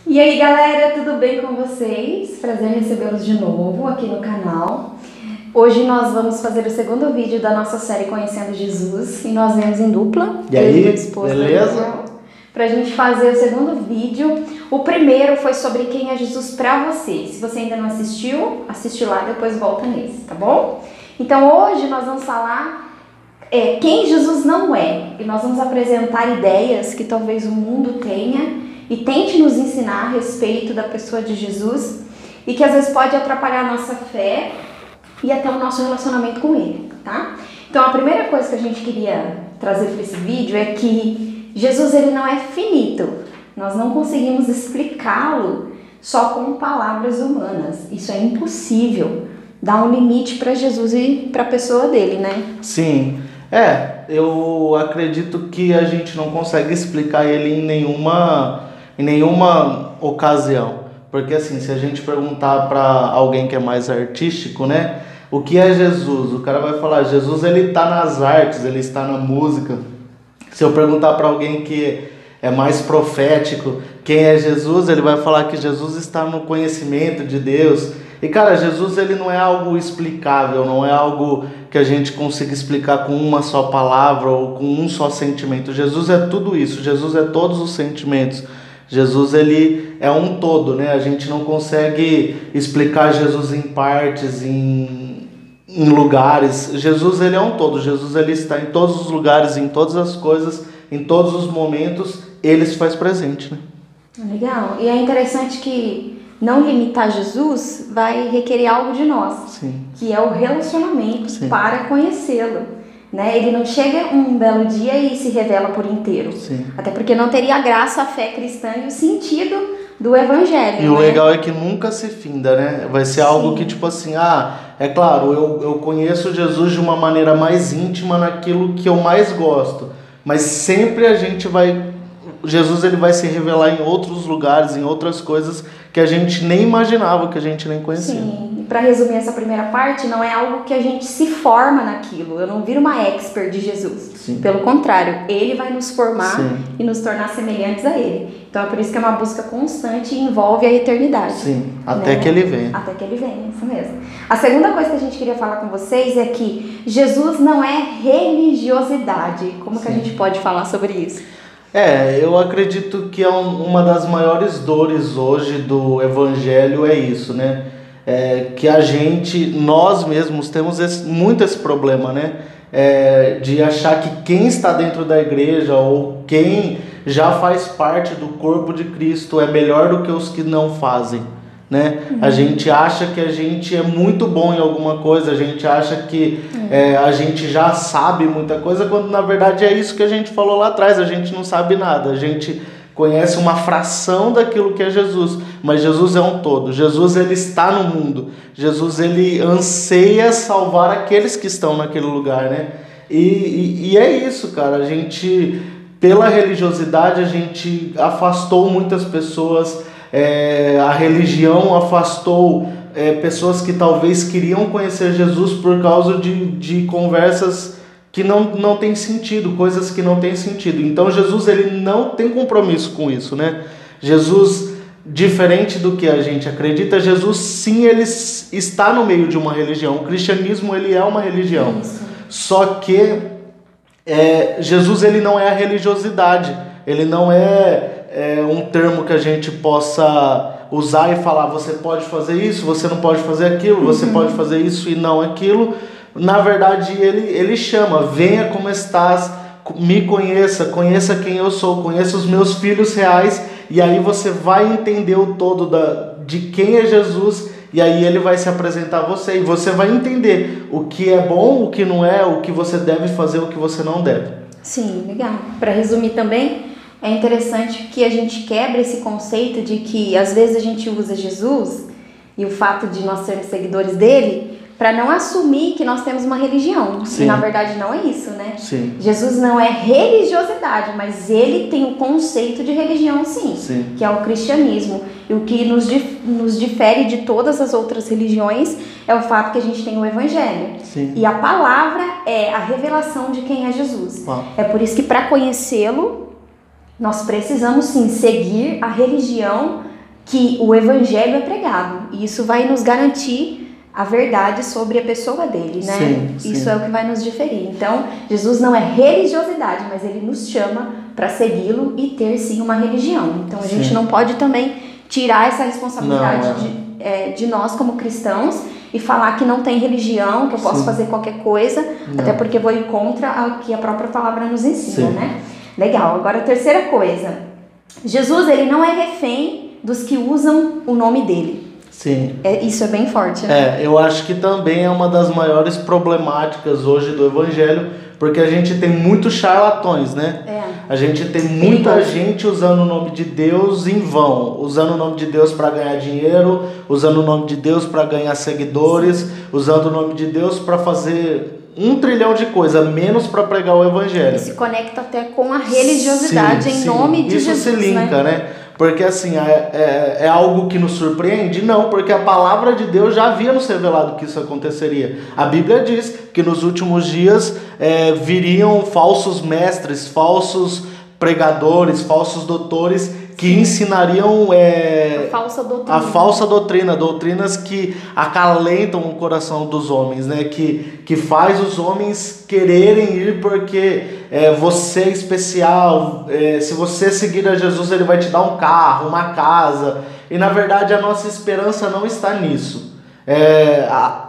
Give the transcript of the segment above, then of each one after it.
E aí galera, tudo bem com vocês? Prazer recebê-los de novo aqui no canal. Hoje nós vamos fazer o segundo vídeo da nossa série Conhecendo Jesus e nós viemos em dupla. E aí, beleza? Pra gente fazer o segundo vídeo. O primeiro foi sobre quem é Jesus pra você. Se você ainda não assistiu, assiste lá e depois volta nesse, tá bom? Então hoje nós vamos falar quem Jesus não é. E nós vamos apresentar ideias que talvez o mundo tenha e tente nos ensinar a respeito da pessoa de Jesus e que às vezes pode atrapalhar a nossa fé e até o nosso relacionamento com Ele, tá? Então a primeira coisa que a gente queria trazer para esse vídeo é que Jesus ele não é finito. Nós não conseguimos explicá-lo só com palavras humanas. Isso é impossível. Dá um limite para Jesus e para a pessoa dele, né? Sim. Eu acredito que a gente não consegue explicar ele em nenhuma ocasião. Porque assim, se a gente perguntar para alguém que é mais artístico, né? O que é Jesus? O cara vai falar, Jesus ele está nas artes, ele está na música. Se eu perguntar para alguém que é mais profético, quem é Jesus? Ele vai falar que Jesus está no conhecimento de Deus. E cara, Jesus ele não é algo explicável, não é algo que a gente consiga explicar com uma só palavra ou com um só sentimento. Jesus é tudo isso, Jesus é todos os sentimentos. Jesus ele é um todo, né? A gente não consegue explicar Jesus em partes, em lugares. Jesus ele é um todo, Jesus ele está em todos os lugares, em todas as coisas, em todos os momentos, ele se faz presente, né? Legal, e é interessante que não limitar Jesus vai requerer algo de nós. Sim. Que é o relacionamento. Sim. Para conhecê-lo. Né? Ele não chega um belo dia e se revela por inteiro. Sim. Até porque não teria graça a fé cristã e o sentido do evangelho. E o legal é que nunca se finda, né? Vai ser algo que tipo assim, é claro, eu conheço Jesus de uma maneira mais íntima naquilo que eu mais gosto. Mas sempre Jesus ele vai se revelar em outros lugares, em outras coisas que a gente nem imaginava, que a gente nem conhecia. Sim, para resumir essa primeira parte, não é algo que a gente se forma naquilo. Eu não viro uma expert de Jesus. Sim. Pelo contrário, Ele vai nos formar. Sim. E nos tornar semelhantes a Ele. Então é por isso que é uma busca constante e envolve a eternidade. Sim, até que Ele venha. Até que Ele venha, isso mesmo. A segunda coisa que a gente queria falar com vocês é que Jesus não é religiosidade. Como que a gente pode falar sobre isso? Eu acredito que uma das maiores dores hoje do evangelho é isso, né? Que nós mesmos temos muito esse problema, né? De achar que quem está dentro da igreja ou quem já faz parte do corpo de Cristo é melhor do que os que não fazem, né? A gente acha que a gente é muito bom em alguma coisa, a gente acha que a gente já sabe muita coisa, quando na verdade é isso que a gente falou lá atrás, a gente não sabe nada, a gente conhece uma fração daquilo que é Jesus, mas Jesus é um todo, Jesus ele está no mundo, Jesus ele anseia salvar aqueles que estão naquele lugar, né? E é isso, cara, a gente, pela religiosidade, a gente afastou muitas pessoas. A religião afastou pessoas que talvez queriam conhecer Jesus por causa de conversas que não tem sentido, coisas que não tem sentido. Então Jesus ele não tem compromisso com isso, né? Jesus, diferente do que a gente acredita, Jesus sim, ele está no meio de uma religião. O cristianismo ele é uma religião. Isso. Só que Jesus ele não é a religiosidade, ele não é um termo que a gente possa usar e falar, você pode fazer isso, você não pode fazer aquilo, você pode fazer isso e não aquilo. Na verdade, ele chama, venha como estás, me conheça quem eu sou, conheça os meus filhos reais, e aí você vai entender o todo de quem é Jesus, e aí ele vai se apresentar a você, e você vai entender o que é bom, o que não é, o que você deve fazer, o que você não deve. Sim, legal. Para resumir também, é interessante que a gente quebra esse conceito de que às vezes a gente usa Jesus e o fato de nós sermos seguidores dele para não assumir que nós temos uma religião. Sim. E na verdade não é isso, né? Sim. Jesus não é religiosidade, mas ele tem o conceito de religião sim. Que é o cristianismo. E o que nos difere de todas as outras religiões é o fato que a gente tem o evangelho. Sim. E a palavra é a revelação de quem é Jesus. É por isso que para conhecê-lo nós precisamos sim seguir a religião que o evangelho é pregado. E isso vai nos garantir a verdade sobre a pessoa dele, né? Sim, sim. Isso é o que vai nos diferir. Então, Jesus não é religiosidade, mas ele nos chama para segui-lo e ter sim uma religião. Então, a gente não pode também tirar essa responsabilidade de nós como cristãos e falar que não tem religião, que eu posso fazer qualquer coisa, até porque vou ir contra o que a própria palavra nos ensina, né? Legal. Agora, a terceira coisa. Jesus, ele não é refém dos que usam o nome dele. Sim. Isso é bem forte, né? Eu acho que também é uma das maiores problemáticas hoje do evangelho, porque a gente tem muitos charlatões, né? A gente tem muita gente usando o nome de Deus em vão, usando o nome de Deus para ganhar dinheiro, usando o nome de Deus para ganhar seguidores, usando o nome de Deus para fazer 1 trilhão de coisas, menos para pregar o evangelho. E se conecta até com a religiosidade em nome de Jesus, isso se linka, né? Porque assim, é algo que nos surpreende? Não, porque a palavra de Deus já havia nos revelado que isso aconteceria. A Bíblia diz que nos últimos dias viriam falsos mestres, falsos pregadores, falsos doutores que ensinariam a falsa doutrina, doutrinas que acalentam o coração dos homens, né? Que faz os homens quererem ir porque você é especial, se você seguir a Jesus ele vai te dar um carro, uma casa, e na verdade a nossa esperança não está nisso.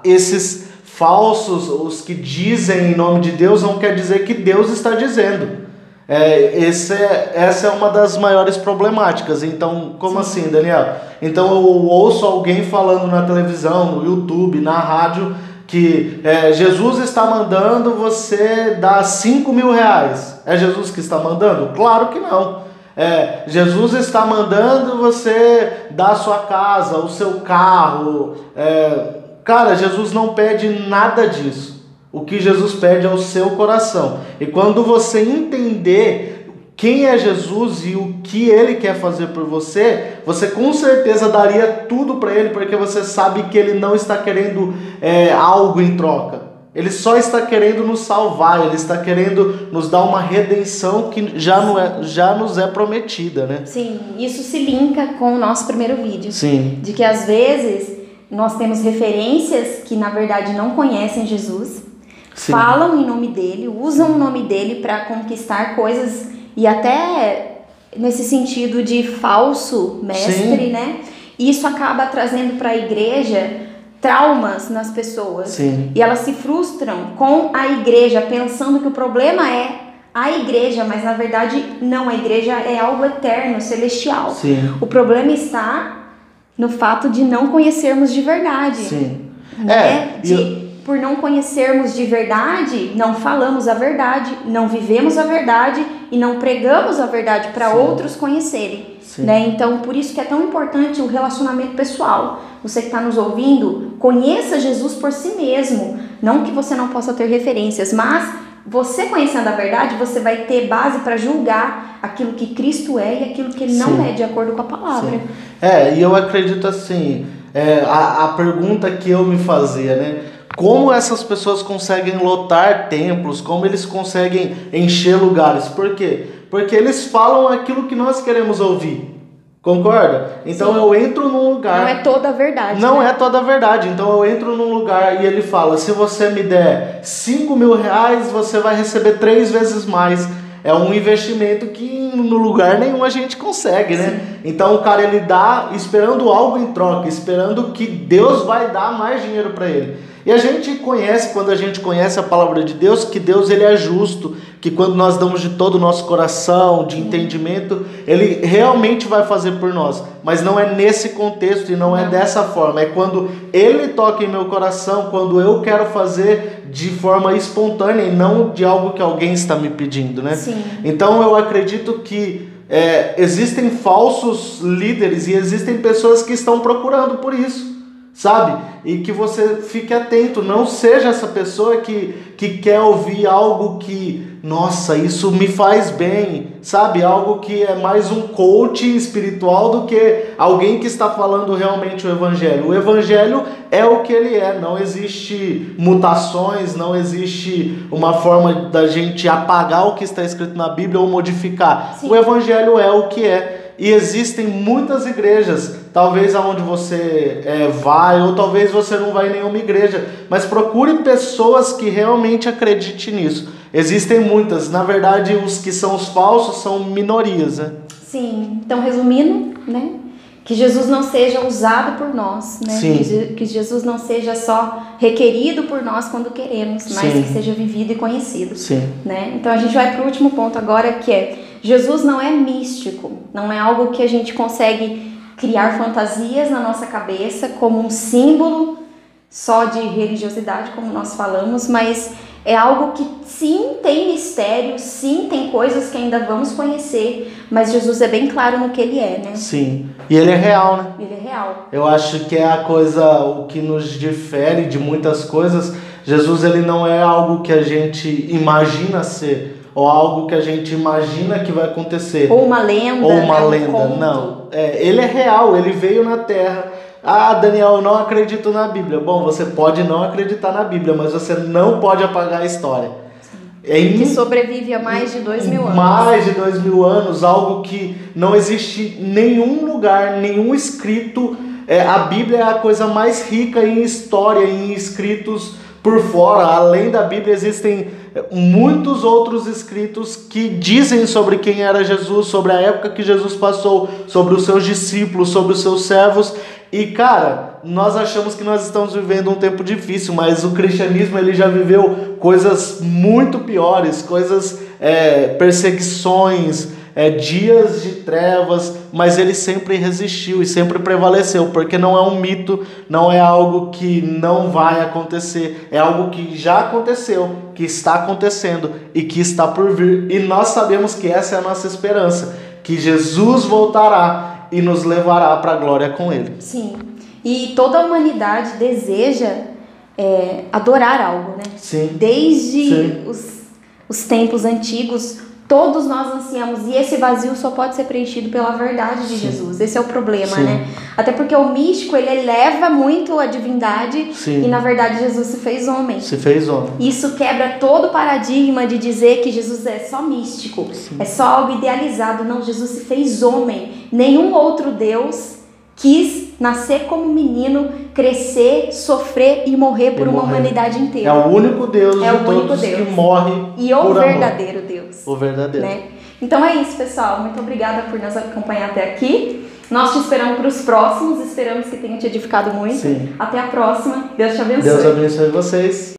Esses falsos, os que dizem em nome de Deus, não quer dizer que Deus está dizendo. Essa é uma das maiores problemáticas. Então, como assim, Daniel? Então eu ouço alguém falando na televisão, no YouTube, na rádio, que Jesus está mandando você dar 5 mil reais. É Jesus que está mandando? Claro que não. Jesus está mandando você dar a sua casa, o seu carro. Cara, Jesus não pede nada disso. O que Jesus pede é o seu coração. E quando você entender quem é Jesus e o que ele quer fazer por você, você com certeza daria tudo para ele, porque você sabe que ele não está querendo algo em troca. Ele só está querendo nos salvar, ele está querendo nos dar uma redenção que já nos é prometida, né? Sim, isso se linka com o nosso primeiro vídeo. Sim. De que às vezes nós temos referências que na verdade não conhecem Jesus. Sim. Falam em nome dele, usam o nome dele para conquistar coisas e até nesse sentido de falso mestre, né? E isso acaba trazendo para a igreja traumas nas pessoas. Sim. E elas se frustram com a igreja, pensando que o problema é a igreja, mas na verdade não, a igreja é algo eterno, celestial. Sim. O problema está no fato de não conhecermos de verdade. Sim. Né? Por não conhecermos de verdade, não falamos a verdade, não vivemos a verdade e não pregamos a verdade para outros conhecerem. Né? Então, por isso que é tão importante o relacionamento pessoal. Você que está nos ouvindo, conheça Jesus por si mesmo. Não que você não possa ter referências, mas você conhecendo a verdade, você vai ter base para julgar aquilo que Cristo é e aquilo que ele não é de acordo com a palavra. E eu acredito assim, a pergunta que eu me fazia, né? Como essas pessoas conseguem lotar templos, como eles conseguem encher lugares? Por quê? Porque eles falam aquilo que nós queremos ouvir. Concorda? Então eu entro num lugar... Não é toda a verdade. Não é toda a verdade. Então eu entro num lugar e ele fala, se você me der 5 mil reais, você vai receber 3 vezes mais. É um investimento que no lugar nenhum a gente consegue, né? Sim. Então o cara ele dá esperando algo em troca, esperando que Deus vai dar mais dinheiro para ele. E a gente conhece, quando a gente conhece a palavra de Deus, que Deus ele é justo, que quando nós damos de todo o nosso coração, de entendimento, ele realmente vai fazer por nós. Mas não é nesse contexto e não é dessa forma. É quando ele toca em meu coração, quando eu quero fazer de forma espontânea e não de algo que alguém está me pedindo, né? Sim. Então eu acredito que existem falsos líderes e existem pessoas que estão procurando por isso. Sabe? E que você fique atento, não seja essa pessoa que quer ouvir algo que, nossa, isso me faz bem, sabe? Algo que é mais um coach espiritual do que alguém que está falando realmente o evangelho. O evangelho é o que ele é, não existe mutações, não existe uma forma da gente apagar o que está escrito na Bíblia ou modificar. Sim. O evangelho é o que é. e existem muitas igrejas, talvez aonde você vai, ou talvez você não vai em nenhuma igreja, mas procure pessoas que realmente acreditem nisso. Existem muitas, na verdade os que são os falsos são minorias, né? Sim, então resumindo, né? Que Jesus não seja usado por nós, né? Que Jesus não seja só requerido por nós quando queremos, mas que seja vivido e conhecido. Sim. Né? Então a gente vai para o último ponto agora, que é: Jesus não é místico, não é algo que a gente consegue criar fantasias na nossa cabeça como um símbolo só de religiosidade, como nós falamos, mas é algo que sim tem mistério, sim tem coisas que ainda vamos conhecer, mas Jesus é bem claro no que ele é, né? Sim, e ele é real, né? Ele é real. Eu acho que é o que nos difere de muitas coisas. Jesus, ele não é algo que a gente imagina ser, ou algo que a gente imagina que vai acontecer. Ou uma lenda. Ou uma lenda, não. Ele é real, ele veio na Terra. Ah, Daniel, eu não acredito na Bíblia. Bom, você pode não acreditar na Bíblia, mas você não pode apagar a história. Que sobrevive há mais de 2.000 anos. Mais de 2.000 anos, algo que não existe em nenhum lugar, nenhum escrito. A Bíblia é a coisa mais rica em história, em escritos por fora. Além da Bíblia existem muitos outros escritos que dizem sobre quem era Jesus, sobre a época que Jesus passou, sobre os seus discípulos, sobre os seus servos. E cara, nós achamos que nós estamos vivendo um tempo difícil, mas o cristianismo ele já viveu coisas muito piores, perseguições, dias de trevas, mas ele sempre resistiu e sempre prevaleceu, porque não é um mito, não é algo que não vai acontecer, é algo que já aconteceu, que está acontecendo e que está por vir, e nós sabemos que essa é a nossa esperança, que Jesus voltará e nos levará para a glória com ele. Sim, e toda a humanidade deseja adorar algo, né? Sim. Desde os tempos antigos, todos nós ansiamos, e esse vazio só pode ser preenchido pela verdade de Jesus. Esse é o problema, né? Até porque o místico, ele eleva muito a divindade, e na verdade Jesus se fez homem. Se fez homem. Isso quebra todo o paradigma de dizer que Jesus é só místico, é só algo idealizado. Não, Jesus se fez homem. Nenhum outro Deus quis nascer como menino, crescer, sofrer e morrer por uma humanidade inteira. É o único Deus de todos que morre e o verdadeiro Deus. O verdadeiro. Né? Então é isso, pessoal. Muito obrigada por nos acompanhar até aqui. Nós te esperamos para os próximos. Esperamos que tenha te edificado muito. Sim. Até a próxima. Deus te abençoe. Deus abençoe vocês.